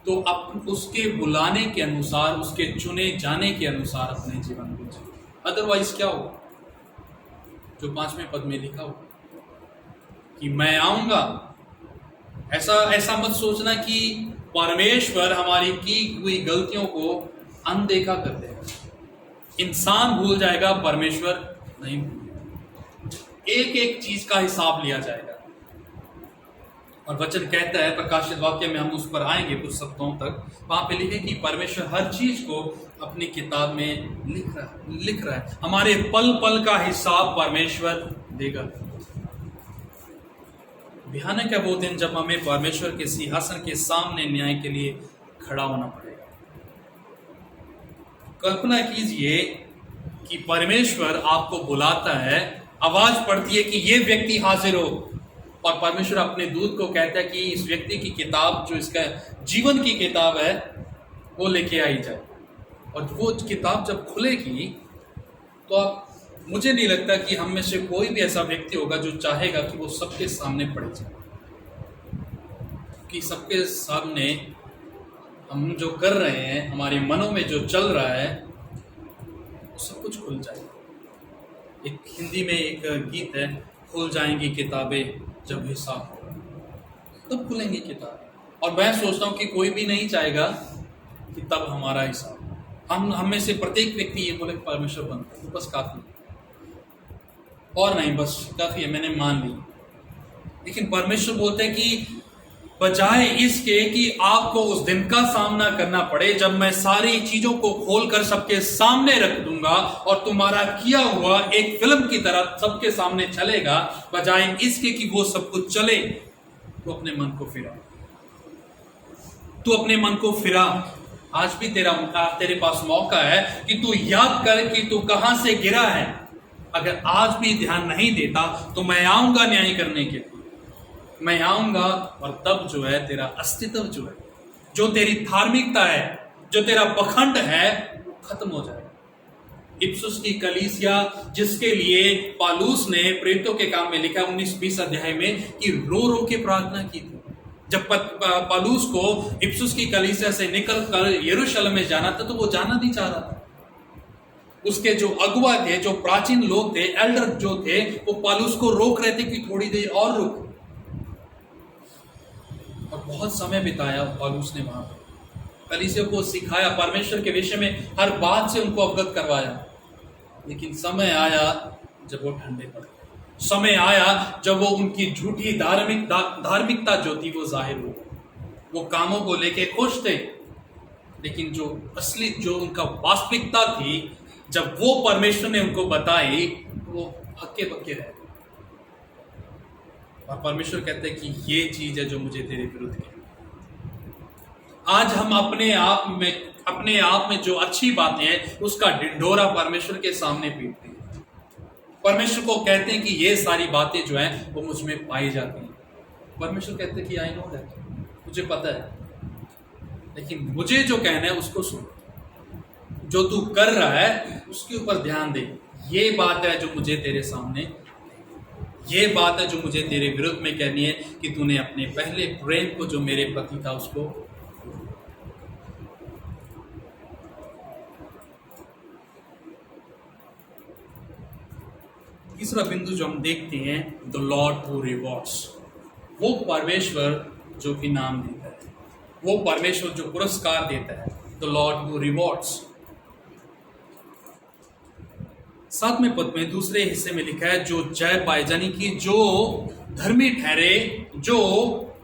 तो अब उसके बुलाने के अनुसार, उसके चुने जाने के अनुसार अपने जीवन को जिए। अदरवाइज क्या होगा, जो 5वें पद में लिखा हो कि मैं आऊंगा। ऐसा मत सोचना कि परमेश्वर हमारी की हुई गलतियों को अनदेखा कर देगा। इंसान भूल जाएगा, परमेश्वर नहीं भूलेगा। एक एक चीज का हिसाब लिया जाएगा। और वचन कहता है, प्रकाशित वाक्य में हम उस पर आएंगे कुछ सप्ताहों तक, वहां पे लिखे कि परमेश्वर हर चीज को अपनी किताब में लिख रहा है। हमारे पल पल का हिसाब परमेश्वर देगा। भयानक है वो दिन जब हमें परमेश्वर के सिंहासन के सामने न्याय के लिए खड़ा होना पड़ेगा। कल्पना कीजिए कि परमेश्वर आपको बुलाता है, आवाज पड़ती है कि ये व्यक्ति हाजिर हो, और परमेश्वर अपने दूत को कहता है कि इस व्यक्ति की किताब, जो इसका जीवन की किताब है, वो लेके आई जाए। और वो किताब जब खुलेगी तो मुझे नहीं लगता कि हम में से कोई भी ऐसा व्यक्ति होगा जो चाहेगा कि वो सबके सामने पढ़े जाए, कि सबके सामने हम जो कर रहे हैं, हमारे मनों में जो चल रहा है, वो सब कुछ खुल जाए। एक हिंदी में एक गीत है, खुल जाएंगी किताबें जब हिसाब होगा, तब खुलेंगी किताब। और मैं सोचता हूँ कि कोई भी नहीं चाहेगा कि तब हमारा हिसाब। हम में से प्रत्येक व्यक्ति ये बोले परमेश्वर बनता है, तो बस काफी, और नहीं, बस काफी है, मैंने मान ली। लेकिन परमेश्वर बोलते हैं कि बजाय इसके कि आपको उस दिन का सामना करना पड़े जब मैं सारी चीजों को खोलकर सबके सामने रख दूंगा और तुम्हारा किया हुआ एक फिल्म की तरह सबके सामने चलेगा, बजाय इसके कि वो सब कुछ चले, तो अपने मन को फिरा। तू अपने मन को फिरा। आज भी तेरे पास मौका है कि तू याद कर कि तू कहां से गिरा है। अगर आज भी ध्यान नहीं देता तो मैं आऊंगा न्याय करने के लिए। मैं आऊंगा और तब जो है तेरा अस्तित्व जो है, जो तेरी धार्मिकता है, जो तेरा पखंड है, खत्म हो जाएगा। इफिसुस की कलीसिया जिसके लिए पौलुस ने प्रेरितों के काम में लिखा 19-20 अध्याय में कि रो रो के प्रार्थना की थी। जब पौलुस को इफिसुस की कलीसिया से निकल कर यरूशलेम में जाना था तो वो जाना नहीं चाह रहा था। उसके जो अगुआ थे, जो प्राचीन लोग थे, एल्डर जो थे, वो पौलुस को रोक रहे थे कि थोड़ी देर और रुक। और बहुत समय बिताया पौलुस ने वहां पर, कलीसिया को सिखाया, परमेश्वर के विषय में हर बात से उनको अवगत करवाया। लेकिन समय आया जब वो ठंडे पड़ गए। समय आया जब वो उनकी झूठी धार्मिकता जो थी वो जाहिर हो। वो कामों को लेके खुश थे, लेकिन जो असली जो उनका वास्तविकता थी, जब वो परमेश्वर ने उनको बताई, वो हक्के बक्के रहे। और परमेश्वर कहते हैं कि ये चीज है जो मुझे तेरे विरुद्ध की। आज हम अपने आप में जो अच्छी बातें हैं उसका ढिंढोरा परमेश्वर के सामने पीटते हैं। परमेश्वर को कहते हैं कि ये सारी बातें जो हैं वो मुझ में पाई जाती हैं। परमेश्वर कहते हैं कि आई नो दैट, मुझे पता है, लेकिन मुझे जो कहना है उसको सुन। जो तू कर रहा है उसके ऊपर ध्यान दे। ये बात है जो मुझे तेरे सामने, ये बात है जो मुझे तेरे विरुद्ध में कहनी है कि तूने अपने पहले प्रेम को जो मेरे प्रति था उसको। तीसरा बिंदु जो हम देखते हैं, द लॉर्ड हू रिवॉर्ड्स, वो परमेश्वर जो इनाम देता है, वो परमेश्वर जो पुरस्कार देता है, द लॉर्ड हू रिवॉर्ड्स। 7वें पद में दूसरे हिस्से में लिखा है जो जय पाए, यानी कि जो धर्मी ठहरे, जो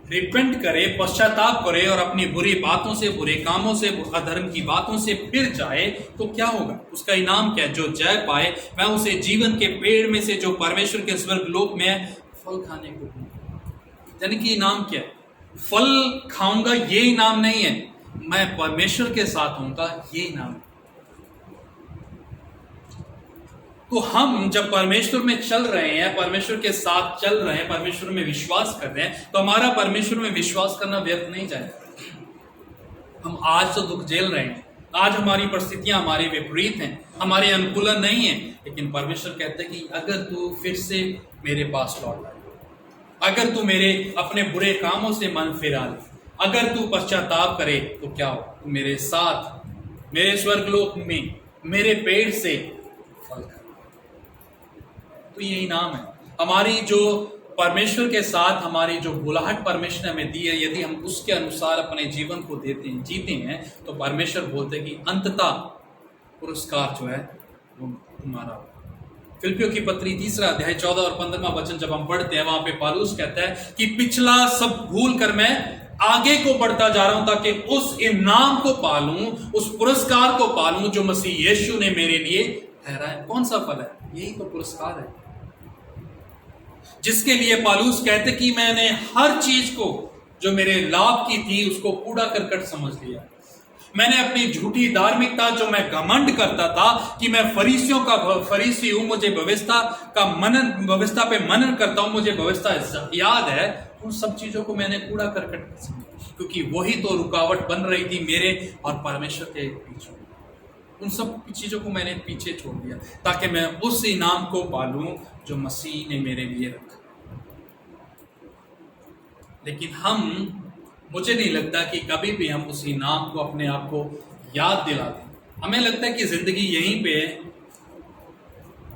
रिपेंट करे, पश्चाताप करे और अपनी बुरी बातों से, बुरे कामों से, अधर्म की बातों से फिर जाए, तो क्या होगा? उसका इनाम क्या है? जो जय पाए मैं उसे जीवन के पेड़ में से जो परमेश्वर के स्वर्ग लोक में है फल खाने को दूंगा। यानी कि इनाम क्या है? फल खाऊंगा ये इनाम नहीं है, मैं परमेश्वर के साथ होऊंगा ये इनाम है। तो हम जब परमेश्वर में चल रहे हैं, परमेश्वर के साथ चल रहे हैं, परमेश्वर में विश्वास कर रहे हैं, तो हमारा परमेश्वर में विश्वास करना व्यर्थ नहीं जाएगा। हम आज तो दुख झेल रहे हैं, आज हमारी परिस्थितियां हमारे विपरीत हैं, हमारे अनुकूलन नहीं है, लेकिन परमेश्वर कहते हैं कि अगर तू फिर से मेरे पास लौट आए, अगर तू मेरे अपने बुरे कामों से मन फिरा ले, अगर तू पश्चाताप करे, तो क्या हो? तू मेरे साथ मेरे स्वर्गलोक में मेरे पेड़ से फल खा। तो ये इनाम है हमारी, जो परमेश्वर के साथ हमारी जो बुलाहट परमेश्वर ने हमें दी है, यदि हम उसके अनुसार अपने जीवन को देते हैं, जीते हैं, तो परमेश्वर बोलते हैं कि अंततः पुरस्कार जो है वो तुम्हारा। फिलिप्पियों की पत्री 3 अध्याय 14 और 15वां वचन जब हम पढ़ते हैं, वहां पे पौलुस कहता है कि पिछला सब भूल कर मैं आगे को बढ़ता जा रहा हूं ताकि उस इनाम को पालूं, उस पुरस्कार को पालूं जो मसीह यीशु ने मेरे लिए ठहराया। कौन सा फल है? यही तो पुरस्कार है जिसके लिए पौलुस कहते कि मैंने हर चीज को जो मेरे लाभ की थी उसको कूड़ा करकट समझ लिया। मैंने अपनी झूठी धार्मिकता, जो मैं घमंड करता था कि मैं फरीसी हूं, मुझे व्यवस्था पे मनन करता हूं, मुझे व्यवस्था याद है, उन सब चीजों को मैंने कूड़ा करकट समझा, क्योंकि वही तो रुकावट बन रही थी मेरे और परमेश्वर के बीच। उन सब चीजों को मैंने पीछे छोड़ दिया ताकि मैं उस इनाम को पालूं जो मसीह ने मेरे लिए रखा। लेकिन मुझे नहीं लगता कि कभी भी हम उस इनाम को अपने आप को याद दिलाते। हमें लगता है कि जिंदगी यहीं पे है,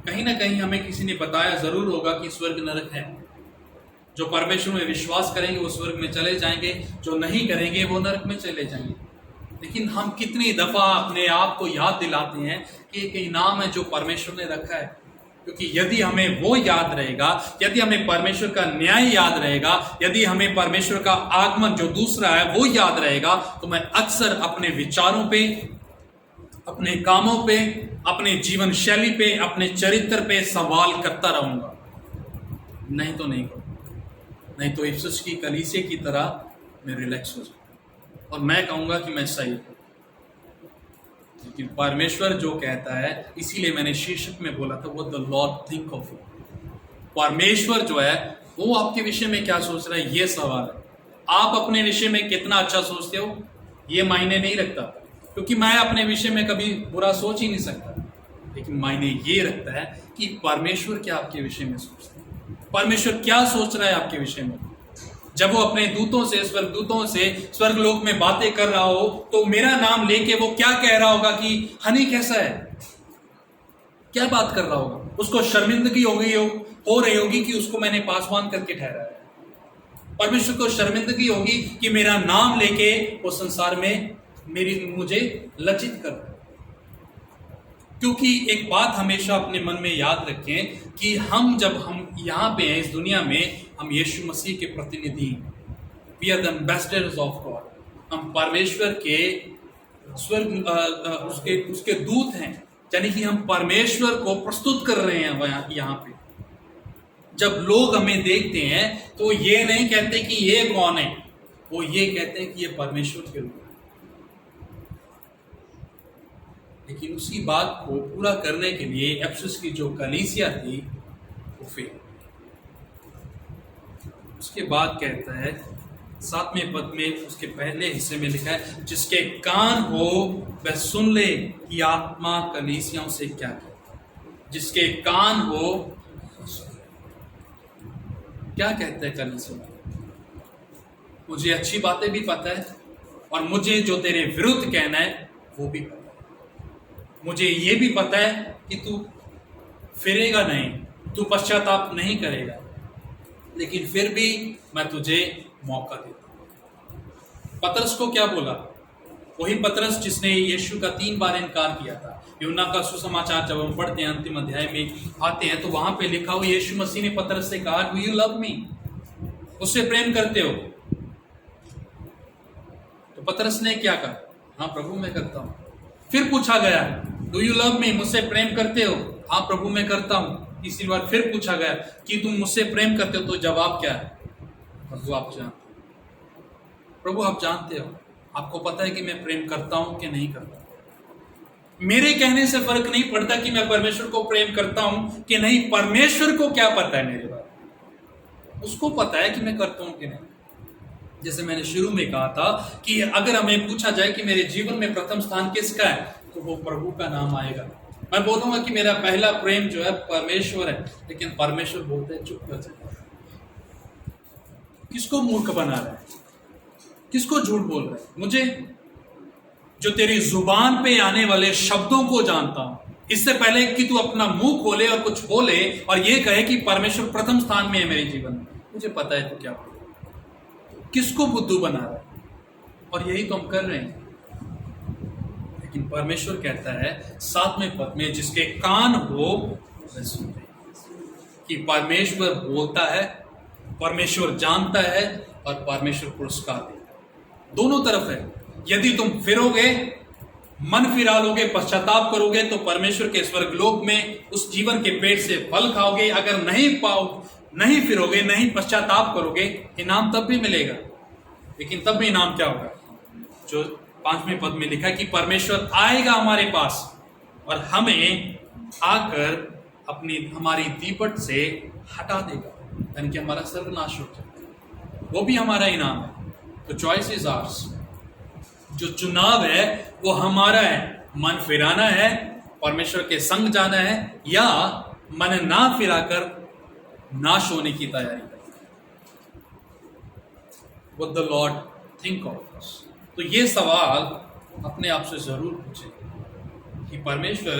कहीं ना कहीं हमें किसी ने बताया जरूर होगा कि स्वर्ग नरक है। जो परमेश्वर में विश्वास करेंगे वो स्वर्ग में चले जाएंगे, जो नहीं करेंगे वो नरक में चले जाएंगे। लेकिन हम कितनी दफा अपने आप को याद दिलाते हैं कि एक इनाम है जो परमेश्वर ने रखा है, क्योंकि यदि हमें वो याद रहेगा, यदि हमें परमेश्वर का न्याय याद रहेगा, यदि हमें परमेश्वर का आगमन जो दूसरा है वो याद रहेगा, तो मैं अक्सर अपने विचारों पे, अपने कामों पे, अपने जीवन शैली पे, अपने चरित्र पे सवाल करता रहूंगा। नहीं तो नहीं करूंगा, नहीं तो इफिसुस की कलीसिया की तरह मैं रिलैक्स हो जाऊंगा और मैं कहूंगा कि मैं सही हूं। लेकिन परमेश्वर जो कहता है, इसीलिए मैंने शीर्षक में बोला था, वो the Lord think of you. परमेश्वर जो है वो आपके विषय में क्या सोच रहा है, ये सवाल है। आप अपने विषय में कितना अच्छा सोचते हो ये मायने नहीं रखता, क्योंकि मैं अपने विषय में कभी बुरा सोच ही नहीं सकता। लेकिन मायने ये रखता है कि परमेश्वर क्या आपके विषय में सोचता है, परमेश्वर क्या सोच रहा है आपके विषय में। जब वो अपने दूतों से, स्वर्गदूतों से स्वर्गलोक में बातें कर रहा हो, तो मेरा नाम लेके वो क्या कह रहा होगा कि हनी कैसा है, क्या बात कर रहा होगा। उसको शर्मिंदगी हो रही होगी कि उसको मैंने पासवान करके ठहराया है। परमेश्वर को शर्मिंदगी होगी कि मेरा नाम लेके वो संसार में मुझे लज्जित कर रहा है। क्योंकि एक बात हमेशा अपने मन में याद रखें कि जब हम यहाँ पे हैं इस दुनिया में, हम यीशु मसीह के प्रतिनिधि हैं। We are the ambassadors of God. हम परमेश्वर के उसके दूत हैं, यानी कि हम परमेश्वर को प्रस्तुत कर रहे हैं यहाँ पे। जब लोग हमें देखते हैं तो ये नहीं कहते कि ये कौन है, वो ये कहते हैं कि ये परमेश्वर के लोग। लेकिन उसी बात को पूरा करने के लिए एफेसस की जो कलीसिया थी वो फेल। उसके बाद कहता है 7वें पद में, उसके पहले हिस्से में लिखा है, जिसके कान हो वह सुन ले कि आत्मा कलीसियाओं से क्या कहता है। जिसके कान हो, क्या कहता है कलीसिया। मुझे अच्छी बातें भी पता है और मुझे जो तेरे विरुद्ध कहना है वो भी पता है। मुझे ये भी पता है कि तू फिरेगा नहीं, तू पश्चाताप नहीं करेगा, लेकिन फिर भी मैं तुझे मौका देता हूं। पतरस को क्या बोला? वही पतरस जिसने यीशु का 3 बार इनकार किया था। यूहन्ना का सुसमाचार जब हम पढ़ते हैं, अंतिम अध्याय में आते हैं, तो वहां पे लिखा हुआ यीशु मसीह ने पतरस से कहा, डू यू लव मी? उससे प्रेम करते हो? तो पतरस ने क्या कहा? हाँ प्रभु मैं करता हूं। फिर पूछा गया, डू यू लव मी? मुझसे प्रेम करते हो? हाँ प्रभु मैं करता हूं। तीसरी बार फिर पूछा गया कि तुम मुझसे प्रेम करते हो? तो जवाब क्या है? प्रभु आप जानते हो, प्रभु आप जानते हो, आपको पता है कि मैं प्रेम करता हूं कि नहीं करता। मेरे कहने से फर्क नहीं पड़ता कि मैं परमेश्वर को प्रेम करता हूं कि नहीं। परमेश्वर को क्या पता है मेरे बारे में, उसको पता है कि मैं करता हूं कि नहीं। जैसे मैंने शुरू में कहा था कि अगर हमें पूछा जाए कि मेरे जीवन में प्रथम स्थान किसका है, तो वो प्रभु का नाम आएगा। मैं बोलूंगा कि मेरा पहला प्रेम जो है परमेश्वर है, लेकिन परमेश्वर बोलते हैं चुप कर जाए। किसको मूर्ख बना रहा है, किसको झूठ बोल रहा है? मुझे जो तेरी जुबान पे आने वाले शब्दों को जानता हूं, इससे पहले कि तू अपना मुंह खोले और कुछ बोले और ये कहे कि परमेश्वर प्रथम स्थान में है मेरे जीवन में, मुझे पता है तू क्या बोल। किसको बुद्धू बना रहा है? और यही तो हम कर रहे हैं। लेकिन परमेश्वर कहता है 7वें पद में, जिसके कान हो वह सुन ले। कि परमेश्वर बोलता है, परमेश्वर जानता है और परमेश्वर पुरस्कार देता है। दोनों तरफ है। यदि तुम फिरोगे, मन फिरा लोगे, पश्चाताप करोगे, तो परमेश्वर के स्वर्गलोक में उस जीवन के पेड़ से फल खाओगे। अगर नहीं फिरोगे, नहीं पश्चाताप करोगे, इनाम तब भी मिलेगा। लेकिन तब भी इनाम क्या होगा? जो 5वें पद में लिखा है कि परमेश्वर आएगा हमारे पास और हमें आकर हमारी दीपट से हटा देगा, यानी कि हमारा सर्वनाश हो जाएगा। वो भी हमारा इनाम है। तो चॉइस इज आवर्स। जो चुनाव है वो हमारा है। मन फिराना है, परमेश्वर के संग जाना है, या मन ना फिराकर नाश होने की तैयारी करना। What the Lord think of us? तो ये सवाल अपने आप से जरूर पूछें कि परमेश्वर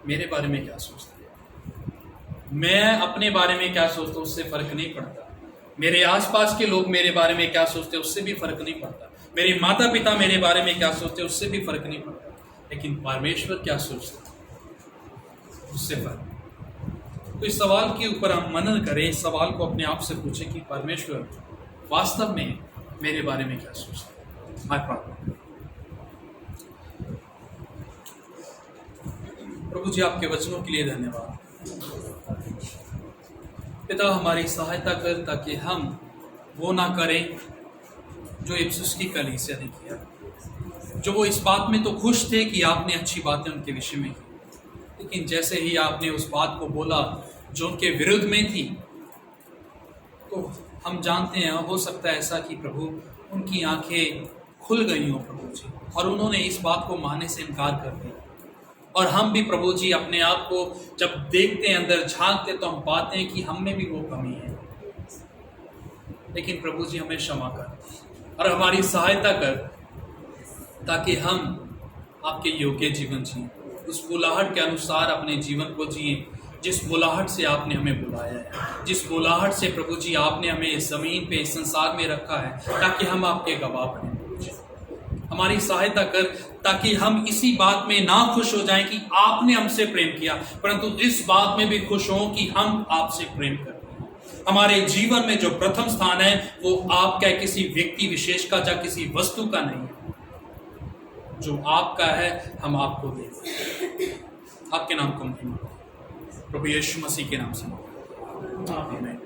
मेरे बारे में क्या सोचता है। मैं अपने बारे में क्या सोचता हूं उससे फर्क नहीं पड़ता। मेरे आसपास के लोग मेरे बारे में क्या सोचते हैं उससे भी फर्क नहीं पड़ता। मेरे माता पिता मेरे बारे में क्या सोचते हैं उससे भी फर्क नहीं पड़ता। लेकिन परमेश्वर क्या सोचता है उससे फर्क। तो इस सवाल के ऊपर हम मनन करें, इस सवाल को अपने आप से पूछें कि परमेश्वर वास्तव में मेरे बारे में क्या सोचता है। मैं प्रार्थना। प्रभु जी आपके वचनों के लिए धन्यवाद। पिता हमारी सहायता कर ताकि हम वो ना करें जो इफिसुस की कलीसिया ने किया। जो वो इस बात में तो खुश थे कि आपने अच्छी बातें उनके विषय में की, लेकिन जैसे ही आपने उस बात को बोला जो उनके विरुद्ध में थी, तो हम जानते हैं हो सकता है ऐसा कि प्रभु उनकी आंखें खुल गई हों प्रभु जी, और उन्होंने इस बात को मानने से इनकार कर दिया। और हम भी प्रभु जी अपने आप को जब देखते हैं, अंदर झांकते, तो हम पाते हैं कि हम में भी वो कमी है। लेकिन प्रभु जी हमें क्षमा कर और हमारी सहायता कर, ताकि हम आपके योग्य जीवन जिएं, उस बुलाहट के अनुसार अपने जीवन को जिएं जिस बुलाहट से आपने हमें बुलाया है, जिस बुलाहट से प्रभु जी आपने हमें इस जमीन पे, इस संसार में रखा है, ताकि हम आपके गवाह बने। हमारी सहायता कर ताकि हम इसी बात में ना खुश हो जाएं कि आपने हमसे प्रेम किया, परंतु इस बात में भी खुश हों कि हम आपसे प्रेम करते हैं। हमारे जीवन में जो प्रथम स्थान है वो आपका, किसी व्यक्ति विशेष का या किसी वस्तु का नहीं है। जो आपका है हम आपको दें। आपके नाम को महिमा, प्रभु यीशु मसीह के नाम से आमीन।